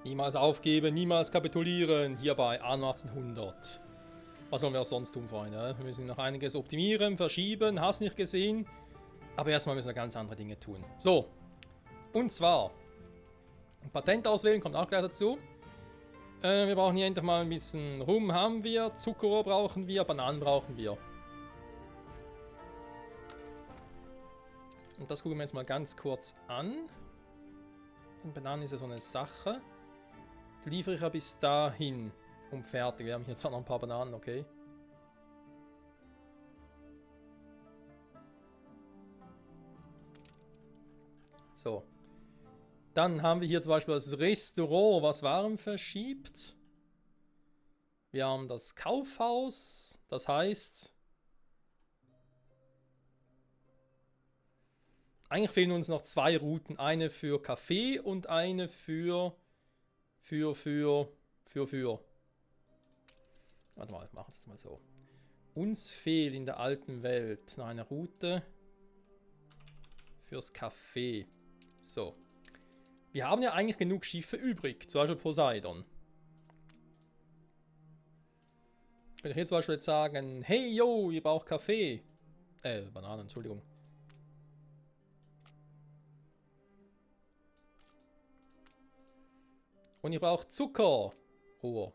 Niemals aufgeben, niemals kapitulieren, hier bei Anno 1800. Was sollen wir auch sonst tun, Freunde? Wir müssen noch einiges optimieren, verschieben, hast nicht gesehen. Aber erstmal müssen wir ganz andere Dinge tun. So, und zwar, ein Patent auswählen, kommt auch gleich dazu. Wir brauchen hier endlich mal ein bisschen Rum, haben wir, Zuckerrohr brauchen wir, Bananen brauchen wir. Und das gucken wir jetzt mal ganz kurz an. Bananen ist ja so eine Sache. Die liefere ich ja bis dahin und fertig. Wir haben hier zwar noch ein paar Bananen, okay. So. Dann haben wir hier zum Beispiel das Restaurant, was Waren verschiebt. Wir haben das Kaufhaus, das heißt... Eigentlich fehlen uns noch 2 Routen. Eine für Kaffee und eine für... Warte mal, machen wir es jetzt mal so. Uns fehlt in der alten Welt noch eine Route fürs Café. So. Wir haben ja eigentlich genug Schiffe übrig. Zum Beispiel Poseidon. Könnte ich hier zum Beispiel jetzt sagen, hey yo, ihr braucht Kaffee. Bananen, Entschuldigung. Und ihr braucht Zucker. Rohr.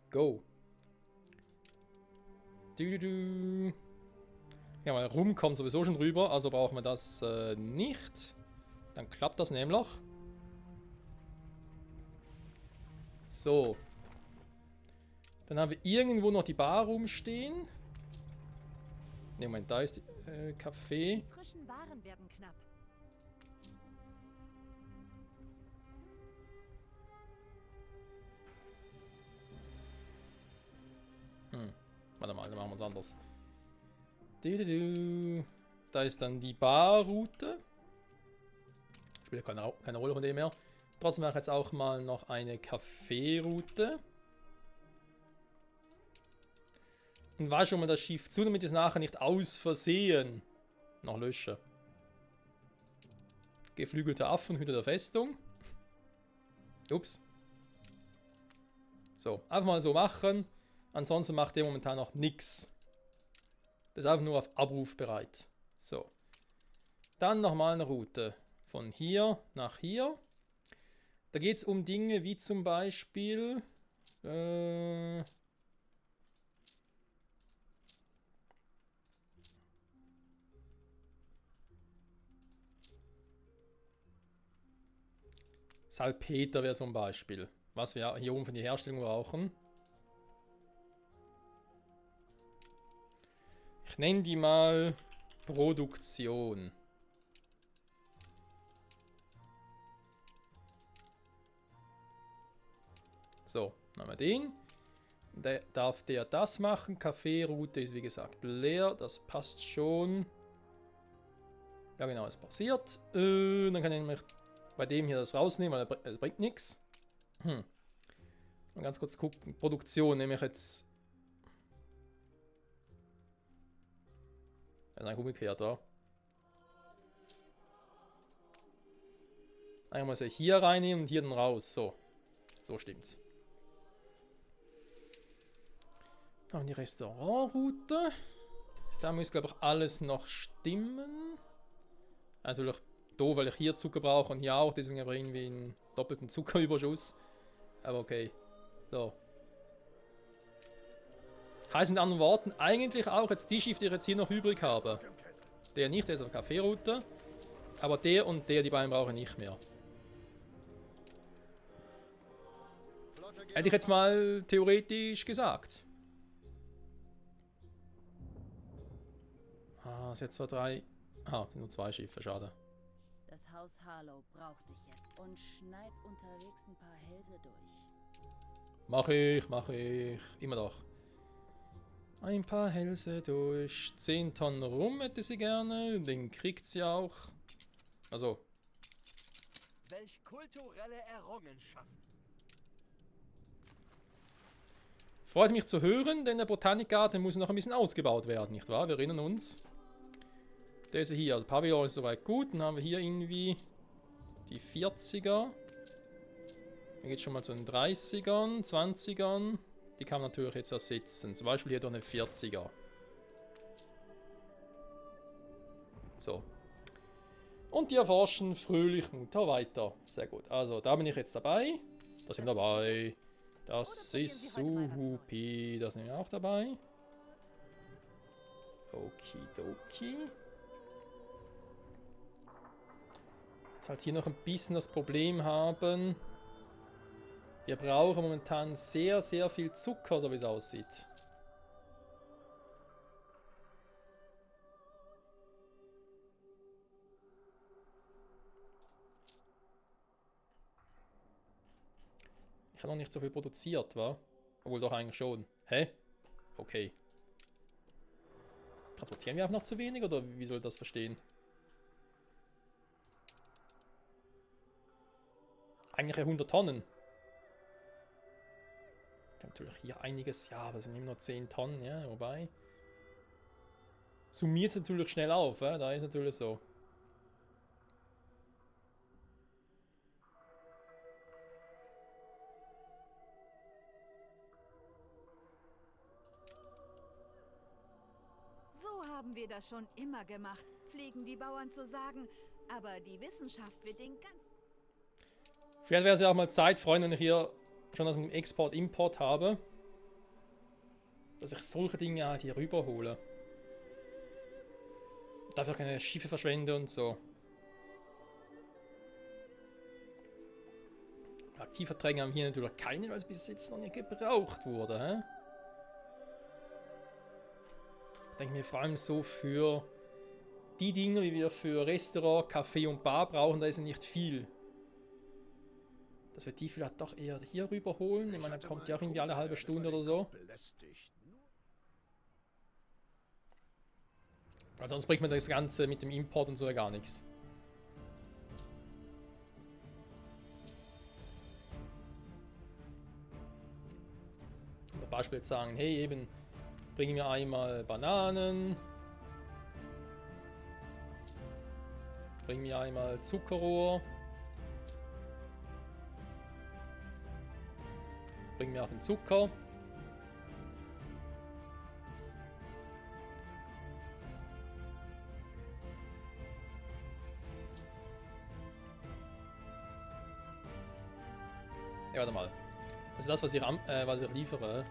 Go. Ja, mal Rum kommt sowieso schon rüber, also brauchen wir das nicht. Dann klappt das nämlich. So. Dann haben wir irgendwo noch die Bar rumstehen. Ne, Moment, da ist die Kaffee. Die frischen Waren werden knapp. Warte mal, dann machen wir es anders. Da ist dann die Barroute. Spielt keine Rolle von dem her. Trotzdem mache ich jetzt auch mal noch eine Kaffeeroute. Und wasche schon mal das Schiff zu, damit ich es nachher nicht aus Versehen noch lösche. Geflügelte Affen, Hüter der Festung. Ups. So, einfach mal so machen. Ansonsten macht der momentan noch nichts. Das ist einfach nur auf Abruf bereit. So. Dann nochmal eine Route. Von hier nach hier. Da geht es um Dinge wie zum Beispiel... Salpeter wäre so ein Beispiel. Was wir hier oben für die Herstellung brauchen. Ich nenne die mal Produktion. So, dann haben wir den. Darf der das machen? Kaffeeroute ist wie gesagt leer. Das passt schon. Ja genau, es passiert. Dann kann ich nämlich bei dem hier das rausnehmen, weil er bringt nichts. Mal ganz kurz gucken. Produktion nehme ich jetzt... Ja, dann umgekehrt, ja. Eigentlich muss ich hier reinnehmen und hier dann raus. So. So stimmt's. Dann die Restaurantroute. Da muss, glaube ich, alles noch stimmen. Also doof, weil ich hier Zucker brauche und hier auch. Deswegen habe ich irgendwie einen doppelten Zuckerüberschuss. Aber okay. So. Heißt mit anderen Worten, eigentlich auch jetzt die Schiffe, die ich jetzt hier noch übrig habe. Der nicht, der ist auf der Kaffeeroute. Aber der und der, die beiden brauche ich nicht mehr. Hätte ich jetzt mal theoretisch gesagt. Ah, es sind jetzt zwar 3. Ah, nur 2 Schiffe, schade. Das Haus Harlow braucht dich jetzt und schneid unterwegs ein paar Hälse durch. Mach ich. Immer doch. Ein paar Hälse durch. 10 Tonnen Rum hätte sie gerne. Den kriegt sie auch. Also. Welch kulturelle Errungenschaft. Freut mich zu hören, denn der Botanikgarten muss noch ein bisschen ausgebaut werden, nicht wahr? Wir erinnern uns. Diese hier, also Pavillon ist soweit gut. Dann haben wir hier irgendwie die 40er. Dann geht es schon mal zu den 30ern, 20ern. Die kann man natürlich jetzt ersetzen. Zum Beispiel hier durch eine 40er. So. Und die erforschen fröhlich munter weiter. Sehr gut. Also, da bin ich jetzt dabei. Da sind wir dabei. Das ist Suhupi. Das sind wir auch dabei. Okidoki. Jetzt halt hier noch ein bisschen das Problem haben. Wir brauchen momentan sehr, sehr viel Zucker, so wie es aussieht. Ich habe noch nicht so viel produziert, wa? Obwohl doch eigentlich schon. Hä? Okay. Transportieren wir auch noch zu wenig, oder wie soll ich das verstehen? Eigentlich 100 Tonnen. Natürlich hier einiges, ja, aber es sind immer nur 10 Tonnen, ja, wobei. Summiert es natürlich schnell auf, da ist natürlich so. So haben wir das schon immer gemacht, pflegen die Bauern zu sagen, aber die Wissenschaft wird den ganz... Vielleicht wäre es ja auch mal Zeit, Freunde, wenn ich hier schon aus dem Export-Import habe, dass ich solche Dinge halt hier rüberhole. Dafür keine Schiffe verschwende und so. Aktivverträge haben hier natürlich keine, weil es bis jetzt noch nicht gebraucht wurde. Hä? Ich denke mir vor allem so für die Dinge, die wir für Restaurant, Café und Bar brauchen, da ist ja nicht viel. Dass wir die vielleicht doch eher hier rüberholen. Ich meine, da kommt ja auch irgendwie alle halbe Stunde oder so. Weil sonst bringt mir das Ganze mit dem Import und so ja gar nichts. Zum Beispiel jetzt sagen, hey eben, bring mir einmal Bananen. Bring mir einmal Zuckerrohr. Bring mir auch den Zucker. Ja, warte mal. Das ist das, was ich liefere.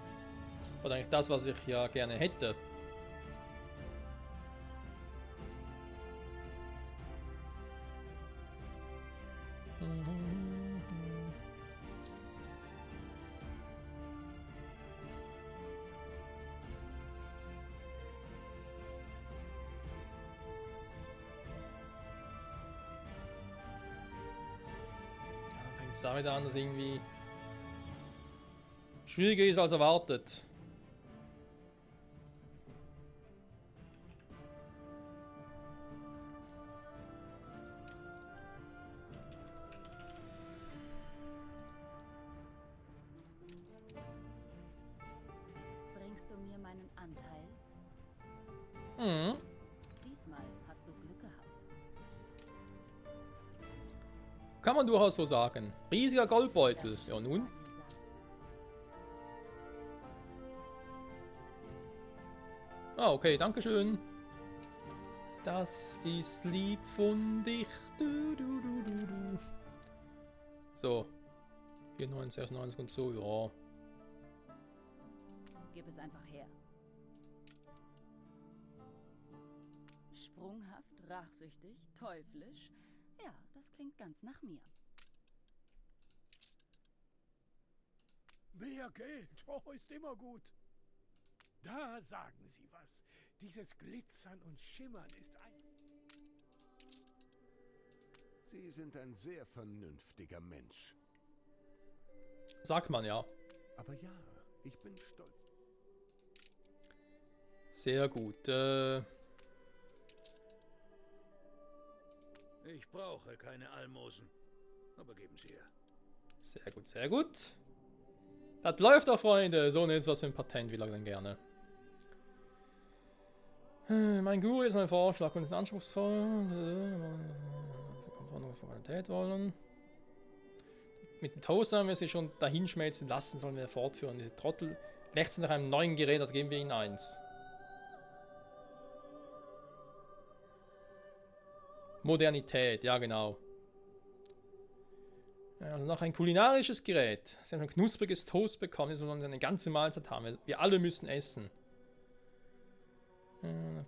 Oder eigentlich das, was ich ja gerne hätte. Jetzt damit an, dass irgendwie schwieriger ist als erwartet. Bringst du mir meinen Anteil? Mhm. Diesmal hast du Glück gehabt. Kann man durchaus so sagen. Riesiger Goldbeutel. Ja nun. Ah, okay, dankeschön. Das ist lieb von dich. Du, du, du, du, du. So. 94, 96 und so, ja. Gib es einfach her. Sprunghaft, rachsüchtig, teuflisch. Ja, das klingt ganz nach mir. Mehr Geld, oh, ist immer gut. Da sagen Sie was. Dieses Glitzern und Schimmern ist ein... Sie sind ein sehr vernünftiger Mensch. Sagt man ja. Aber ja, ich bin stolz. Sehr gut. Ich brauche keine Almosen. Aber geben Sie her. Sehr gut, sehr gut. Das läuft doch, Freunde. So, und jetzt was für ein Patent will er denn gerne. Mein Guru ist mein Vorschlag und ist anspruchsvoll. Von Qualität wollen. Mit dem Toaster haben wir sie schon dahin schmelzen lassen, sollen wir fortführen. Diese Trottel lechzen nach einem neuen Gerät, also geben wir ihnen eins. Modernität, ja genau. Also noch ein kulinarisches Gerät. Sie haben ein knuspriges Toast bekommen, so sollen sie eine ganze Mahlzeit haben. Wir alle müssen essen.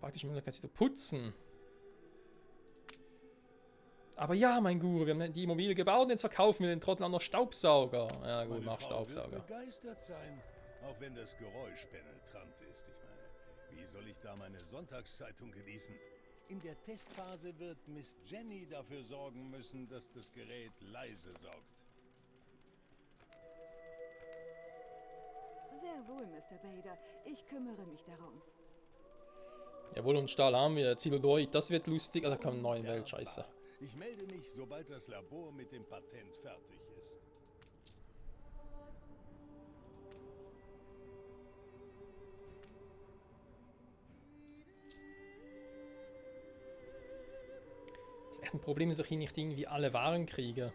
Praktische Möglichkeit, sie zu putzen. Aber ja, mein Guru, wir haben die Immobilie gebaut und jetzt verkaufen wir den Trottel auch noch Staubsauger. Ja gut, mach Staubsauger. Wird begeistert sein, auch wenn das Geräusch penetrant ist. Ich meine, wie soll ich da meine Sonntagszeitung genießen? In der Testphase wird Miss Jenny dafür sorgen müssen, dass das Gerät leise saugt. Sehr wohl, Mr. Bader. Ich kümmere mich darum. Jawohl, und Stahl haben wir. Zelluloid, das wird lustig. Also kommt eine neue Welt, scheiße. Ich melde mich, sobald das Labor mit dem Patent fertig ist. Das ist echt ein Problem, dass ich hier nicht irgendwie alle Waren kriege.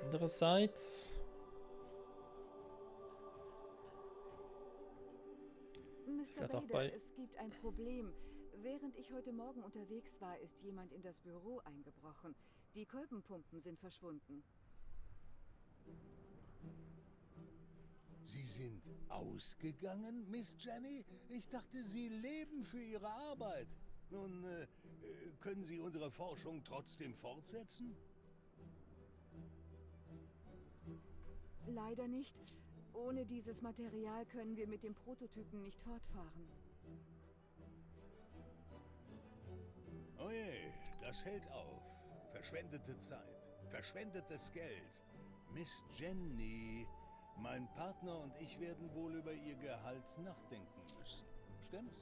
Andererseits... Mr. Bader, es gibt ein Problem. Während ich heute Morgen unterwegs war, ist jemand in das Büro eingebrochen. Die Kolbenpumpen sind verschwunden. Sie sind ausgegangen, Miss Jenny? Ich dachte, Sie leben für Ihre Arbeit. Nun, können Sie unsere Forschung trotzdem fortsetzen? Leider nicht. Ohne dieses Material können wir mit dem Prototypen nicht fortfahren. Oh je, das hält auf. Verschwendete Zeit, verschwendetes Geld. Miss Jenny, mein Partner und ich werden wohl über Ihr Gehalt nachdenken müssen. Stimmt's?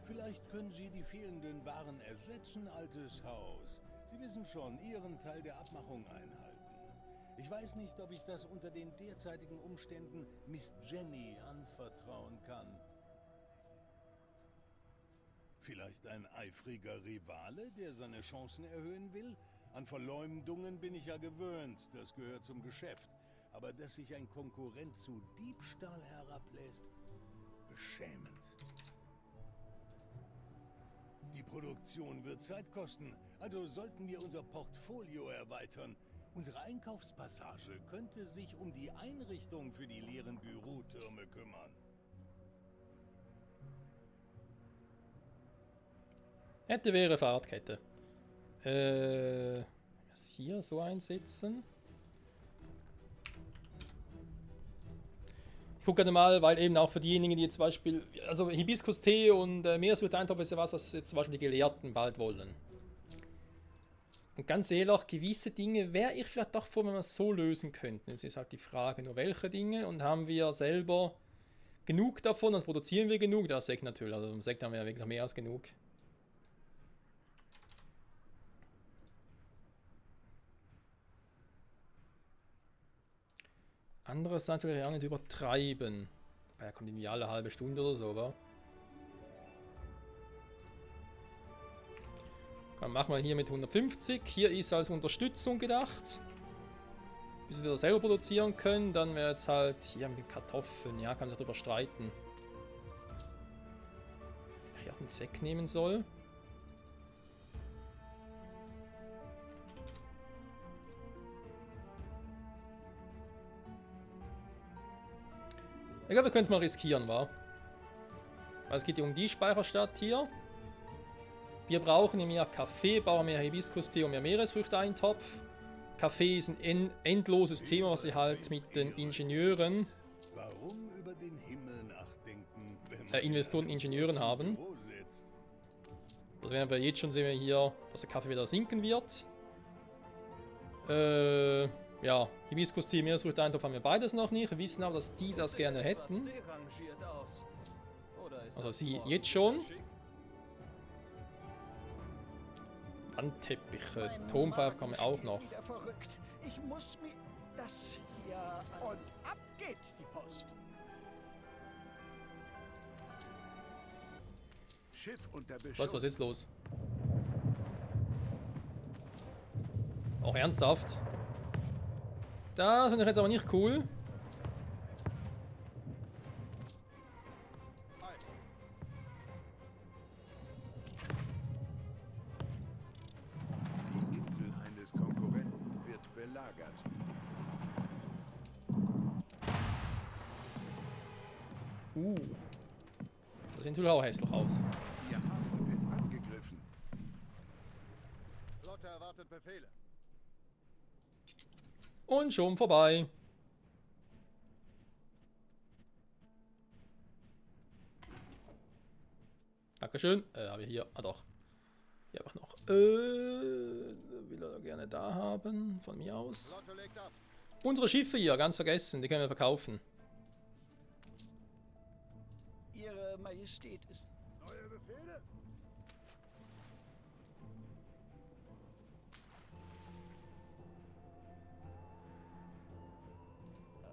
Vielleicht können Sie die fehlenden Waren ersetzen, altes Haus. Sie wissen schon, Ihren Teil der Abmachung einhalten. Ich weiß nicht, ob ich das unter den derzeitigen Umständen Miss Jenny anvertrauen kann. Vielleicht ein eifriger Rivale, der seine Chancen erhöhen will? An Verleumdungen bin ich ja gewöhnt, das gehört zum Geschäft. Aber dass sich ein Konkurrent zu Diebstahl herablässt, beschämend. Die Produktion wird Zeit kosten, also sollten wir unser Portfolio erweitern. Unsere Einkaufspassage könnte sich um die Einrichtung für die leeren Bürotürme kümmern. Hätte wäre Fahrradkette. Was hier so einsetzen? Ich gucke gerade mal, weil eben auch für diejenigen, die jetzt zum Beispiel, also Hibiskus-Tee und Meeresfrüchte-Eintopf ist ja was, das jetzt zum Beispiel die Gelehrten bald wollen. Und ganz ehrlich, gewisse Dinge wäre ich vielleicht doch froh, wenn wir es so lösen könnten. Jetzt ist halt die Frage, nur welche Dinge, und haben wir selber genug davon, also produzieren wir genug? Das Sekt natürlich, also im Sekt haben wir ja wirklich mehr als genug. Andererseits will ich auch nicht übertreiben. Er kommt irgendwie alle halbe Stunde oder so, wa? Dann machen wir hier mit 150. Hier ist als Unterstützung gedacht. Bis wir das selber produzieren können. Dann wäre jetzt halt hier mit den Kartoffeln. Ja, kann sich darüber streiten. Ach, hier auch einen Sekt nehmen soll. Ich glaube, wir können es mal riskieren, wa? Weil es geht ja um die Speicherstadt hier. Wir brauchen mehr Kaffee, brauchen mehr Hibiskus-Tee und mehr Meeresfrüchte-Eintopf. Kaffee ist ein endloses Thema, was sie halt mit den Ingenieuren, Warum über den Himmel nachdenken, wenn Investoren, Ingenieuren haben. Das werden wir jetzt schon sehen, wir hier, dass der Kaffee wieder sinken wird. Ja, Hibiskus-Tee, Meeresfrüchte-Eintopf haben wir beides noch nicht. Wir wissen aber, dass die das gerne hätten. Also sie jetzt schon. Wandteppiche, Turmpfeife kann man auch noch. Wieder verrückt. Ich muss mir das hier... Und ab geht die Post. Schiff unter Beschuss. Was ist jetzt los? Auch ernsthaft? Das finde ich jetzt aber nicht cool. Die Insel eines Konkurrenten wird belagert. Das sieht natürlich auch hässlich aus. Ihr Hafen wird angegriffen. Flotte erwartet Befehle. Und schon vorbei. Dankeschön. Habe ich hier. Ah doch. Hier einfach noch. Will er gerne da haben. Von mir aus. Flotte legt ab. Unsere Schiffe hier, ganz vergessen. Die können wir verkaufen. Ihre Majestät ist... Neue Befehle?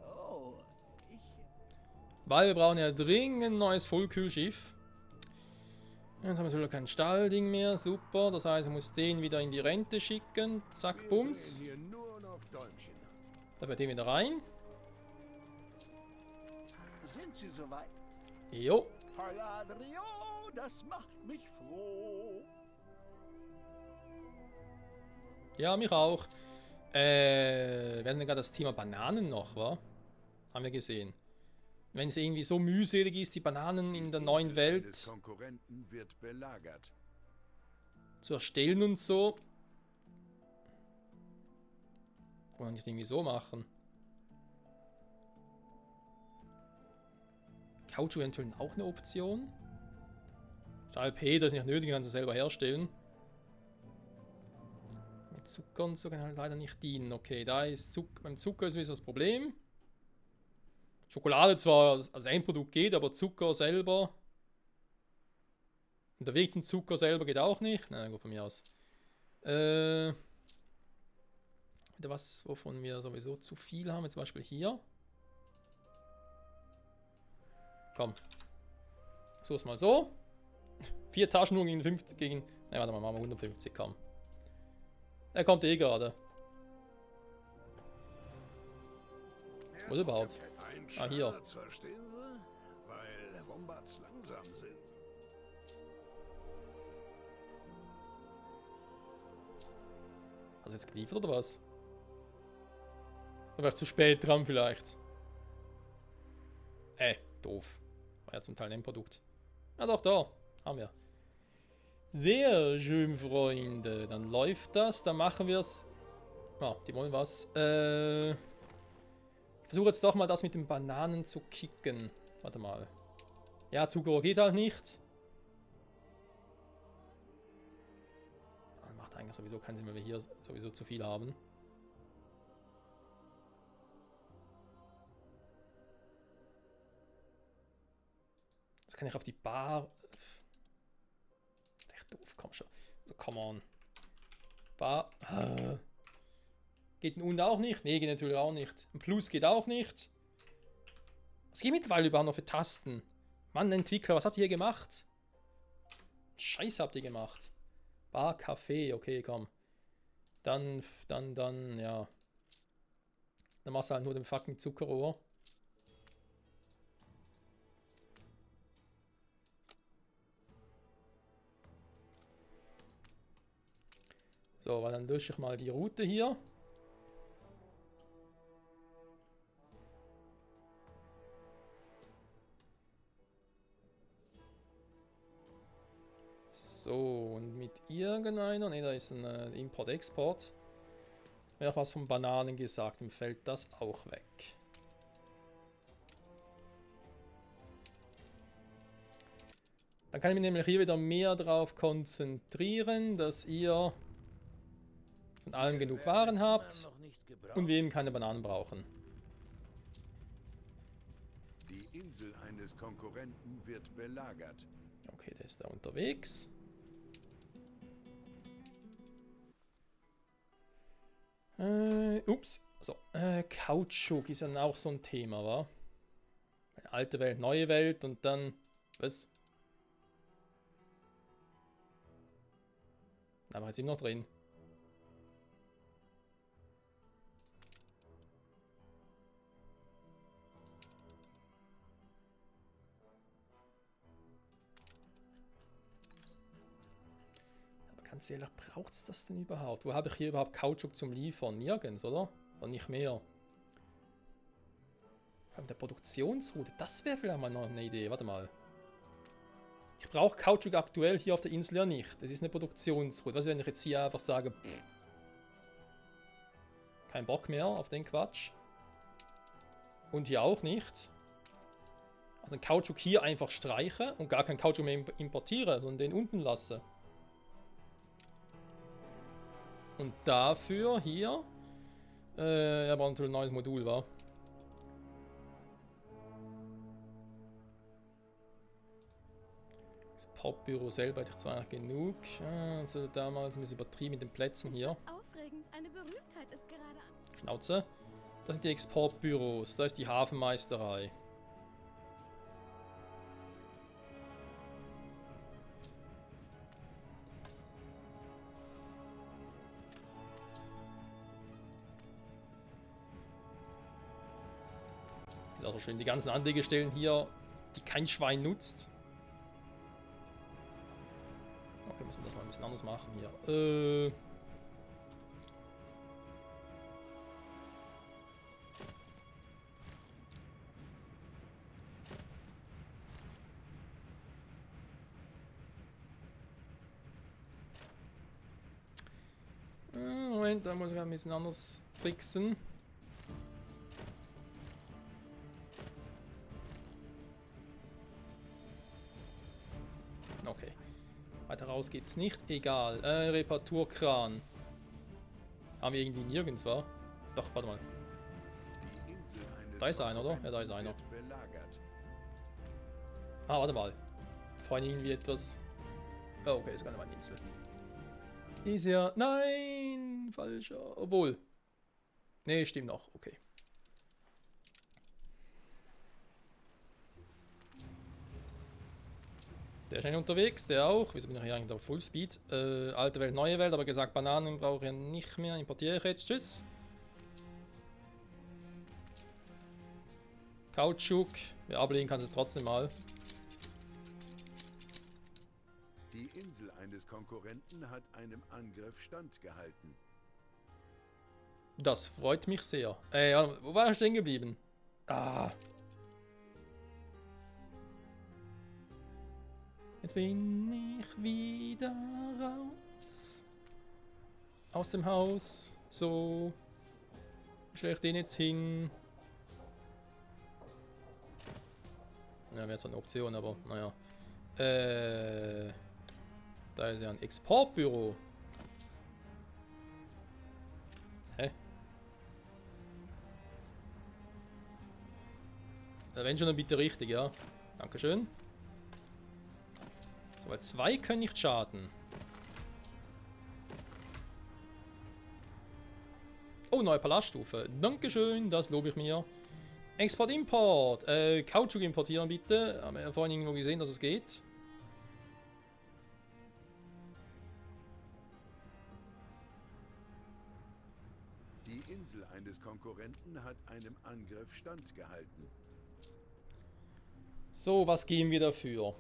Oh, Weil wir brauchen ja dringend ein neues Vollkühlschiff. Jetzt haben wir natürlich kein Stallding mehr. Super. Das heißt, ich muss den wieder in die Rente schicken. Zack, bums. Hier nur noch Däumchen. Da wird den wieder rein. Sind Sie soweit? Jo. Adrio, das macht mich froh. Ja, mich auch. Wir hatten gerade das Thema Bananen noch, wa? Haben wir gesehen. Wenn es irgendwie so mühselig ist, die Bananen in der neuen Des Welt Konkurrenten wird belagert. zu erstellen und so. Kann man nicht irgendwie so machen. Kautschuk eventuell auch eine Option. Salpeter ist nicht nötig, kann sie selber herstellen. Mit Zucker und so kann halt leider nicht dienen. Okay, da ist beim Zucker ist das Problem. Schokolade zwar als Endprodukt geht, aber Zucker selber. Und der Weg zum Zucker selber geht auch nicht. Nein, gut von mir aus. Wieder was, wovon wir sowieso zu viel haben, zum Beispiel hier. Komm. So ist mal so. 4 Taschen nur gegen 50. Ne, warte mal, machen wir 150, komm. Er kommt eh gerade. Wo ist er überhaupt? Ah, hier. Verstehen Sie? Weil Wombats langsam sind. Hast du jetzt geliefert oder was? Da war ich zu spät dran vielleicht. Doof. War ja zum Teil ein Endprodukt. Ja doch, da. Haben wir. Sehr schön, Freunde. Dann läuft das. Dann machen wir es. Ah, die wollen was. Ich versuche jetzt doch mal das mit den Bananen zu kicken. Warte mal. Ja, Zuckerrohr geht halt nicht. Macht eigentlich sowieso keinen Sinn, weil wir hier sowieso zu viel haben. Das kann ich auf die Bar... Echt doof, komm schon. Also, come on. Bar... Geht ein Und auch nicht? Nee, geht natürlich auch nicht. Ein Plus geht auch nicht. Was geht mittlerweile überhaupt noch für Tasten? Mann, Entwickler, was habt ihr hier gemacht? Scheiße habt ihr gemacht. Bar, Kaffee, okay, komm. Dann, ja. Dann machst du halt nur den fucking Zuckerrohr. So, weil dann lösche ich mal die Route hier. So, und mit irgendeiner, ne, da ist ein Import-Export. Wäre auch was von Bananen gesagt, dann fällt das auch weg. Dann kann ich mich nämlich hier wieder mehr darauf konzentrieren, dass ihr von allem genug Waren habt und wir eben keine Bananen brauchen. Die Insel eines Konkurrenten wird belagert. Okay, der ist da unterwegs. Ups. So, Kautschuk ist ja auch so ein Thema, wa? Alte Welt, neue Welt und dann... Was? Aber jetzt immer noch drin. Aber ganz ehrlich, braucht es das denn überhaupt? Wo habe ich hier überhaupt Kautschuk zum Liefern? Nirgends, oder? Oder nicht mehr? Aber der Produktionsroute, das wäre vielleicht mal noch eine Idee. Warte mal. Ich brauche Kautschuk aktuell hier auf der Insel ja nicht. Das ist eine Produktionsroute. Was, wenn ich jetzt hier einfach sage, pff, kein Bock mehr auf den Quatsch. Und hier auch nicht. Also den Kautschuk hier einfach streiche und gar keinen Kautschuk mehr importiere, sondern den unten lasse. Und dafür hier, ja, braucht ein neues Modul, war. Hauptbüro selber hätte ich zwar noch genug. Also damals ein bisschen übertrieben mit den Plätzen hier. Aufregend. Eine Berühmtheit ist gerade an. Schnauze. Das sind die Exportbüros. Da ist die Hafenmeisterei. Ist auch so schön. Die ganzen Anlegestellen hier, die kein Schwein nutzt. Okay, müssen wir das mal ein bisschen anders machen hier. Moment, da muss ich ein bisschen anders tricksen. Okay. Weiter raus geht's nicht. Egal. Reparaturkran. Haben wir irgendwie nirgends, wa? Doch, warte mal. Da ist einer, oder? Ja, da ist einer. Ah, warte mal. Vorhin irgendwie etwas... Oh, okay, ist gar nicht meine Insel. Ist ja... Nein! Falscher. Obwohl. Nee, stimmt noch. Okay. Der ist schnell unterwegs, der auch. Wieso bin ich hier eigentlich auf Fullspeed? Alte Welt, neue Welt, aber gesagt, Bananen brauche ich nicht mehr. Importiere ich jetzt. Tschüss. Kautschuk. Ja, ablegen kannst du trotzdem mal. Die Insel eines Konkurrenten hat einem Angriff standgehalten. Das freut mich sehr. Wo war ich stehen geblieben? Ah. Jetzt bin ich wieder raus. Aus dem Haus. So. Wo stelle ich den jetzt hin? Ja, wäre jetzt eine Option, aber naja. Da ist ja ein Exportbüro. Hä? Wenn schon, dann bitte richtig, ja. Dankeschön. So, weil 2 können nicht schaden. Oh, neue Palaststufe. Dankeschön, das lobe ich mir. Export-Import. Kautschuk importieren bitte. Haben wir ja vorhin irgendwo gesehen, dass es geht. Die Insel eines Konkurrenten hat einem Angriff standgehalten. So, was geben wir dafür?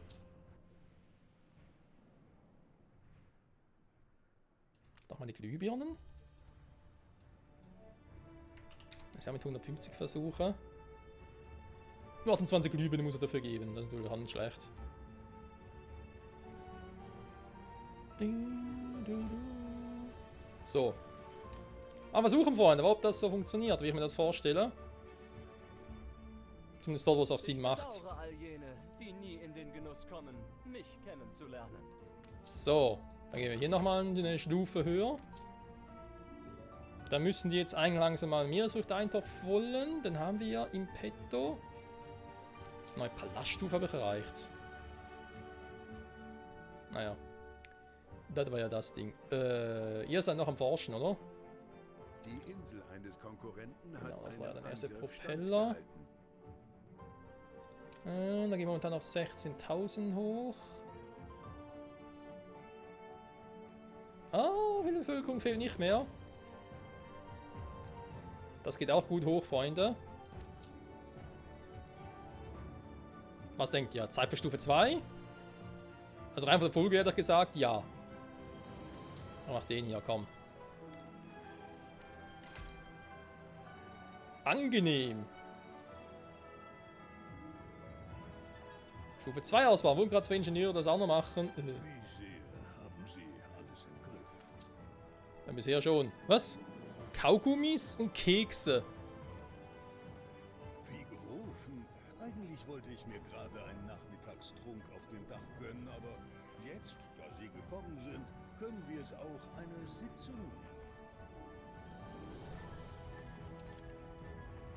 Nochmal die Glühbirnen. Das haben mit 150 Versuche. 28 Glühbirnen muss er dafür geben. Das ist natürlich auch nicht schlecht. So. Aber versuchen, Freunde, ob das so funktioniert, wie ich mir das vorstelle. Zumindest dort, wo es auch Sinn macht. All jene, die nie in den Genuss kommen, mich kennenzulernen. So, dann gehen wir hier nochmal eine Stufe höher. Da müssen die jetzt eigentlich langsam mal Meeresfrüchte-Eintopf wollen. Den haben wir ja im Petto. Neue Palaststufe habe ich erreicht. Naja. Das war ja das Ding. Ihr seid noch am Forschen, oder? Die Insel eines Konkurrenten hat Genau, das war ja einem der erste Angriff Propeller. standgehalten. Da gehen wir momentan auf 16.000 hoch. Ah, viele Bevölkerung fehlt nicht mehr. Das geht auch gut hoch, Freunde. Was denkt ihr? Zeit für Stufe 2? Also rein von der Folge hätte ich gesagt, ja. Mach den hier, komm. Angenehm. Stufe 2 Ausbau. Wollen gerade zwei Ingenieure das auch noch machen? Wie sehr haben Sie alles im Griff? Ja, bisher schon. Was? Kaugummis und Kekse. Wie gerufen. Eigentlich wollte ich mir gerade einen Nachmittagstrunk auf dem Dach gönnen, aber jetzt, da Sie gekommen sind, können wir es auch eine Sitzung nennen.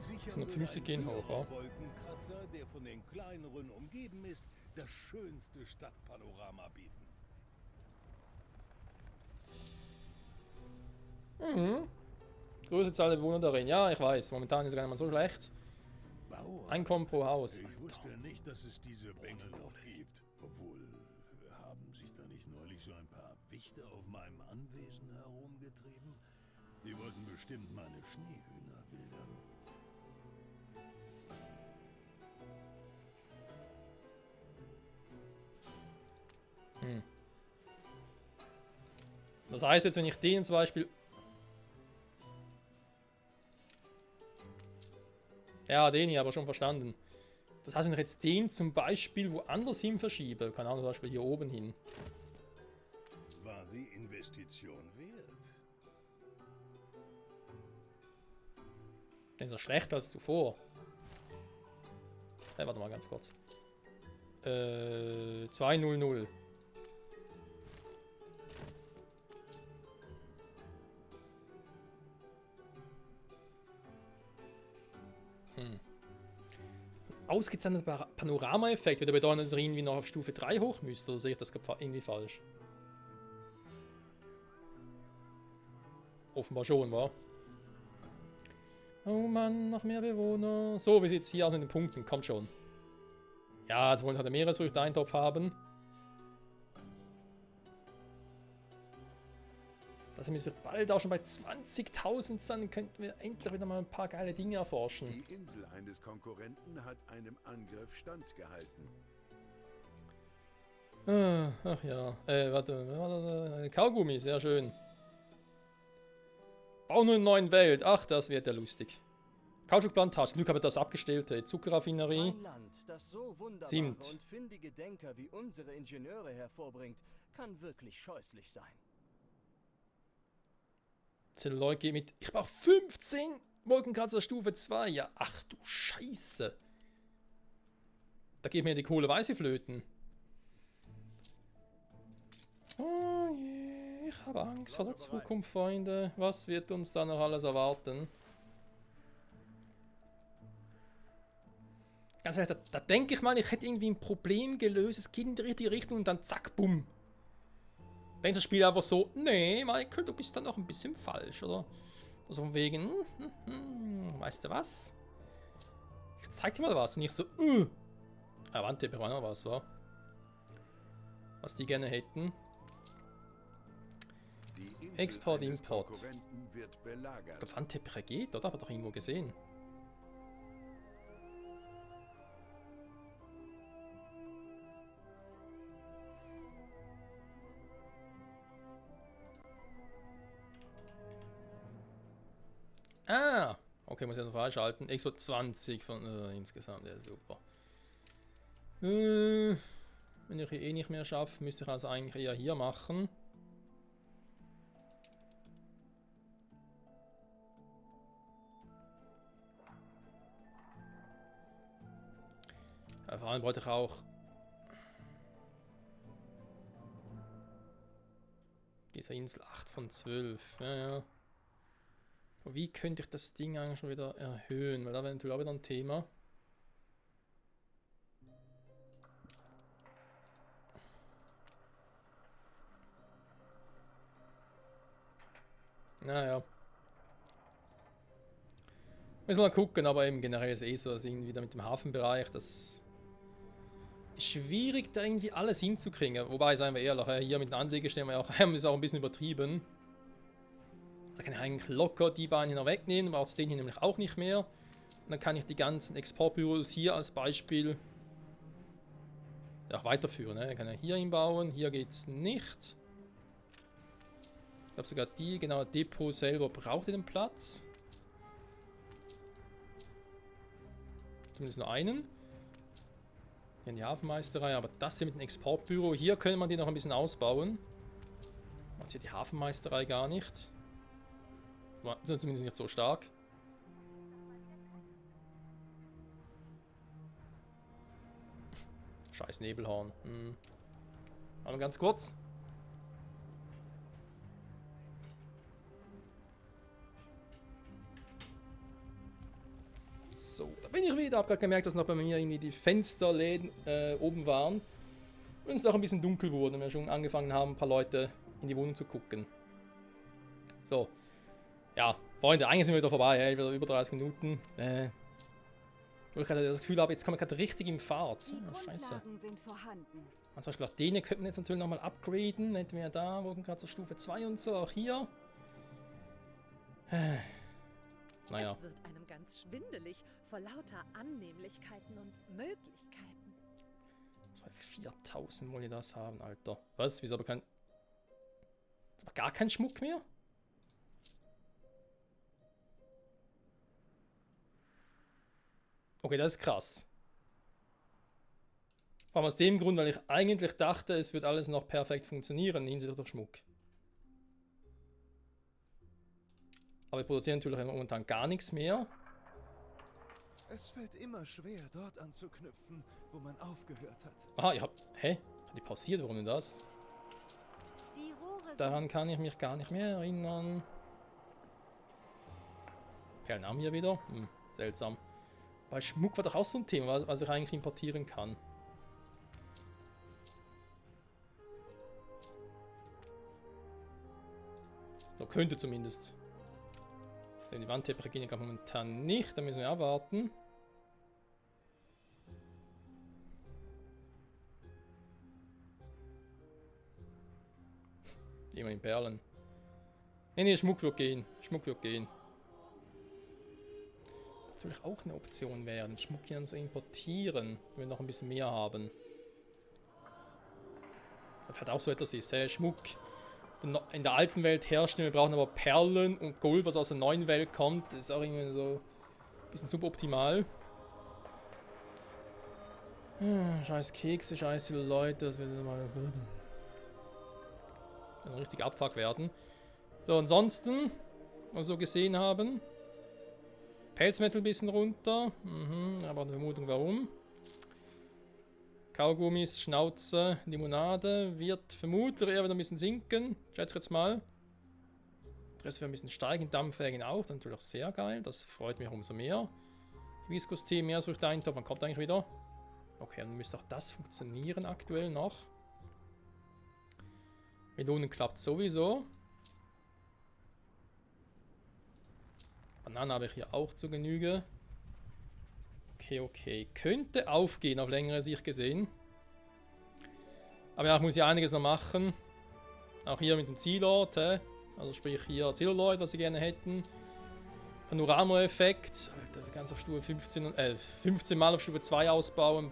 Sicher 150 würde ein gehen hoch, höherer ja. Wolkenkratzer, der von den kleineren umgeben ist, das schönste Stadtpanorama bieten. Mhm. Größte Zahl der Bewohner darin. Ja, ich weiß. Momentan ist es gar nicht mal so schlecht. Bauer. Einkommen pro Haus. Ich wusste nicht, dass es diese Bengel noch gibt. Obwohl, haben sich da nicht neulich so ein paar Wichte auf meinem Anwesen herumgetrieben? Die wollten bestimmt meine Schneehühner wildern. Hm. Das heißt jetzt, wenn ich den zum Beispiel... Ja, den hier aber schon verstanden. Das heißt, wenn ich jetzt den zum Beispiel woanders hin verschiebe, keine Ahnung, zum Beispiel hier oben hin. War die Investition wert? Den ist er schlechter als zuvor. Warte mal ganz kurz. 200. Ausgezeichneter Panorama-Effekt würde bedeuten, dass er irgendwie noch auf Stufe 3 hoch müsste. Oder sehe ich das irgendwie falsch? Offenbar schon, wa? Oh Mann, noch mehr Bewohner. So, wie sieht es hier aus mit den Punkten? Kommt schon. Ja, jetzt wollen wir halt Meeresfrüchte-Eintopf haben. Das müsste bald auch schon bei 20.000 sein. Könnten wir endlich wieder mal ein paar geile Dinge erforschen. Die Insel eines Konkurrenten hat einem Angriff standgehalten. Ach ja. Warte. Kaugummi, sehr schön. Bau nur eine neue Welt. Ach, das wird ja lustig. Kautschukplantage. Glück habe ich das abgestellte. Zuckerraffinerie. Ein Land, das so wunderbare Zimt. und findige Denker wie unsere Ingenieure hervorbringt, kann wirklich scheußlich sein. Zelluloid geht mit. Ich brauche 15 Wolkenkratzer Stufe 2. Ja, ach du Scheiße. Da geht mir die Kohle weiße flöten. Oh je, ich habe Angst vor der Zukunft, Freunde. Was wird uns da noch alles erwarten? Ganz ehrlich, da denke ich mal, ich hätte irgendwie ein Problem gelöst. Es geht in die richtige Richtung und dann zack, bumm. Denkt das Spiel einfach so, nee, Michael, du bist da noch ein bisschen falsch, oder? Also von wegen, weißt du was? Ich zeig dir mal was. Und ich so, Wandteppich war noch was, wa? Was die gerne hätten. Export, Import. Ich glaube, Wandteppiche geht, oder? Hat doch irgendwo gesehen. Ah, okay, muss ich noch freischalten. Export 20 von insgesamt, ja super. Wenn ich hier eh nicht mehr schaffe, müsste ich also eigentlich eher hier machen. Ja, vor allem wollte ich auch diese Insel 8 von 12. Ja, ja. Wie könnte ich das Ding eigentlich schon wieder erhöhen? Weil da wäre natürlich auch wieder ein Thema. Naja. Müssen wir mal gucken, aber eben generell ist so, dass irgendwie da mit dem Hafenbereich, das ist schwierig, da irgendwie alles hinzukriegen. Wobei, seien wir ehrlich, hier mit den Anlegestellen haben wir es auch ein bisschen übertrieben. Da kann ich eigentlich locker die beiden hier noch wegnehmen, braucht es den hier nämlich auch nicht mehr. Und dann kann ich die ganzen Exportbüros hier als Beispiel auch weiterführen. Ich kann ja hier hinbauen, hier geht es nicht. Ich glaube sogar die genaue Depot selber braucht den Platz. Zumindest nur einen. Hier in die Hafenmeisterei, aber das hier mit dem Exportbüro, hier könnte man die noch ein bisschen ausbauen. Man sieht die Hafenmeisterei gar nicht. Zumindest nicht so stark. Scheiß Nebelhorn. Aber ganz kurz. So, da bin ich wieder. Hab gerade gemerkt, dass noch bei mir irgendwie die Fensterläden oben waren. Und es auch ein bisschen dunkel wurde, und wir schon angefangen haben, ein paar Leute in die Wohnung zu gucken. So. Ja, Freunde, eigentlich sind wir wieder vorbei. Wieder über 30 Minuten. Wo ich gerade das Gefühl habe, jetzt kommen wir gerade richtig in Fahrt. Die Scheiße. Grundlagen sind vorhanden. Und zum Beispiel auch den könnten wir jetzt natürlich nochmal upgraden. Hätten wir ja da, wurden gerade zur Stufe 2 und so, auch hier. Naja. Es wird einem ganz schwindelig vor lauter Annehmlichkeiten und Möglichkeiten. 4000 wollen die das haben, Alter. Was? Wieso aber kein... Aber gar kein Schmuck mehr? Okay, das ist krass. Vor allem aus dem Grund, weil ich eigentlich dachte, es wird alles noch perfekt funktionieren hinsichtlich der Schmuck. Aber wir produzieren natürlich momentan gar nichts mehr. Es fällt immer schwer, dort anzuknüpfen, wo man aufgehört hat. Aha, ich hab... Hä? Hat die pausiert? Warum denn das? Daran kann ich mich gar nicht mehr erinnern. Perlen hier wieder? Seltsam. Bei Schmuck war doch auch so ein Thema, was ich eigentlich importieren kann. So könnte zumindest. Denn die Wandteppiche gehen ja momentan nicht, da müssen wir abwarten. Immer in Perlen. Nee, Schmuck wird gehen. Schmuck wird gehen. Was natürlich auch eine Option wäre, den Schmuck hier so importieren, wenn wir noch ein bisschen mehr haben. Das hat auch so etwas ist, Schmuck in der alten Welt herstellen, wir brauchen aber Perlen und Gold, was aus der neuen Welt kommt, das ist auch irgendwie so ein bisschen suboptimal. Scheiß Kekse, scheiße Leute, das wird mal richtig Abfuck werden. So, ansonsten, was wir so gesehen haben, Pelzmetal ein bisschen runter, aber eine Vermutung warum. Kaugummis, Schnauze, Limonade wird vermutlich eher wieder ein bisschen sinken, schätze ich jetzt mal. Interesse für ein bisschen steigen, Dampfwägen auch, das ist natürlich sehr geil, das freut mich umso mehr. Hibiskus-Tee, Meeresfrüchte-Eintopf, wann kommt eigentlich wieder? Okay, dann müsste auch das funktionieren aktuell noch. Melonen klappt sowieso. Bananen habe ich hier auch zu Genüge. Okay. Könnte aufgehen auf längere Sicht gesehen. Aber ja, ich muss ja einiges noch machen. Auch hier mit dem Zielort. Also sprich hier Zelluloid, was sie gerne hätten. Panorama-Effekt. Alter, das Ganze auf Stufe 15 Mal auf Stufe 2 ausbauen.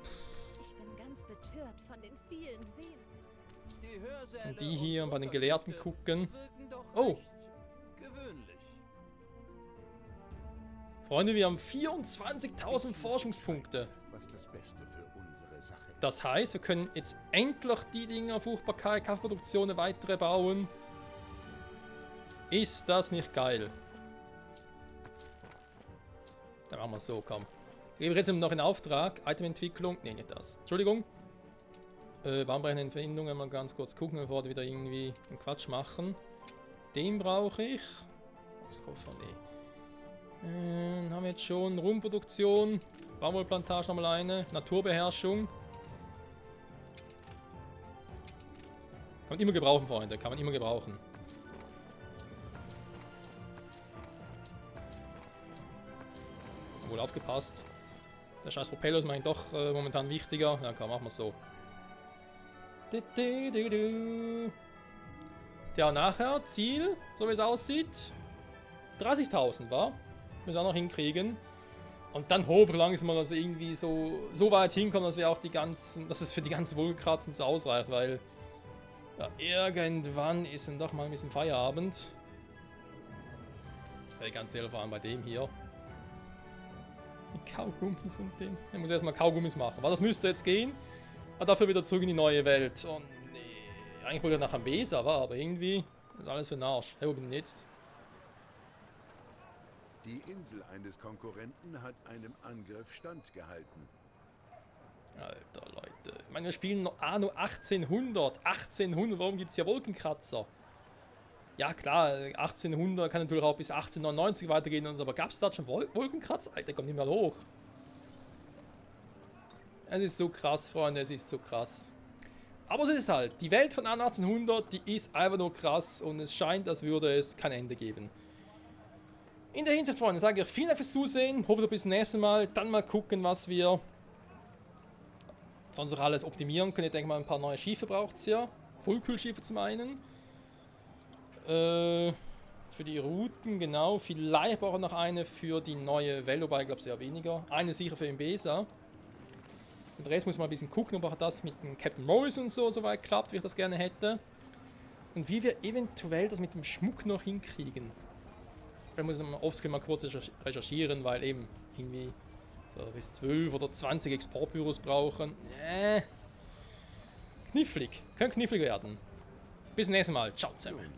Ich bin ganz betört von den vielen Seen. Und die hier und bei den Gelehrten gucken. Oh! Freunde, wir haben 24.000 Forschungspunkte. Das heißt, wir können jetzt endlich die Dinge auf Fruchtbarkeit, Kaffeeproduktion, eine weitere bauen. Ist das nicht geil? Dann machen wir es so, komm. Ich gebe jetzt noch in Auftrag. Itementwicklung. Ne, nicht das. Entschuldigung. Bahnbrechende Entwendungen mal ganz kurz gucken, bevor wir wieder irgendwie einen Quatsch machen. Den brauche ich. Haben wir jetzt schon Rumproduktion, Baumwollplantage nochmal eine, Naturbeherrschung. Kann man immer gebrauchen, Freunde, kann man immer gebrauchen. wohl aufgepasst. Der scheiß Propeller ist mir eigentlich doch momentan wichtiger. Ja komm, machen wir so. Ja, nachher Ziel, so wie es aussieht, 30.000 war. Müssen wir auch noch hinkriegen. Und dann hoffen wir langsam mal, dass wir irgendwie so weit hinkommen, dass wir auch dass es für die ganzen Wolkenkratzen so ausreicht, weil ja, irgendwann ist dann doch mal ein bisschen Feierabend. Weil ganz ehrlich, vor allem bei dem hier. Mit Kaugummis und dem. Ich muss erstmal Kaugummis machen. Aber das müsste jetzt gehen. Aber dafür wieder zurück in die neue Welt. Und nee, eigentlich wollte ich nach Ambesa, aber irgendwie ist alles für den Arsch. Hey, wo bin ich jetzt? Die Insel eines Konkurrenten hat einem Angriff standgehalten. Alter, Leute. Ich meine, wir spielen noch Anno 1800. 1800, warum gibt es hier Wolkenkratzer? Ja klar, 1800 kann natürlich auch bis 1899 weitergehen und so, aber gab es da schon Wolkenkratzer? Alter, kommt nicht mehr hoch. Es ist so krass, Freunde, es ist so krass. Aber so ist es halt. Die Welt von Anno 1800, die ist einfach nur krass und es scheint, als würde es kein Ende geben. In der Hinsicht, Freunde, sage ich vielen Dank fürs Zusehen. Hoffe, bis zum nächsten Mal. Dann mal gucken, was wir sonst auch alles optimieren können. Ich denke mal, ein paar neue Schiffe braucht es ja. Vollkühlschiffe zum einen. Für die Routen, genau. Vielleicht brauche ich noch eine für die neue Welt, wobei ich glaube sehr weniger. Eine sicher für Ambesa. Den Rest muss man ein bisschen gucken, ob auch das mit dem Captain Morrison so weit klappt, wie ich das gerne hätte. Und wie wir eventuell das mit dem Schmuck noch hinkriegen. Vielleicht muss ich mal offscreen mal kurz recherchieren, weil eben irgendwie so bis 12 oder 20 Exportbüros brauchen. Knifflig. Können knifflig werden. Bis zum nächsten Mal. Ciao zusammen.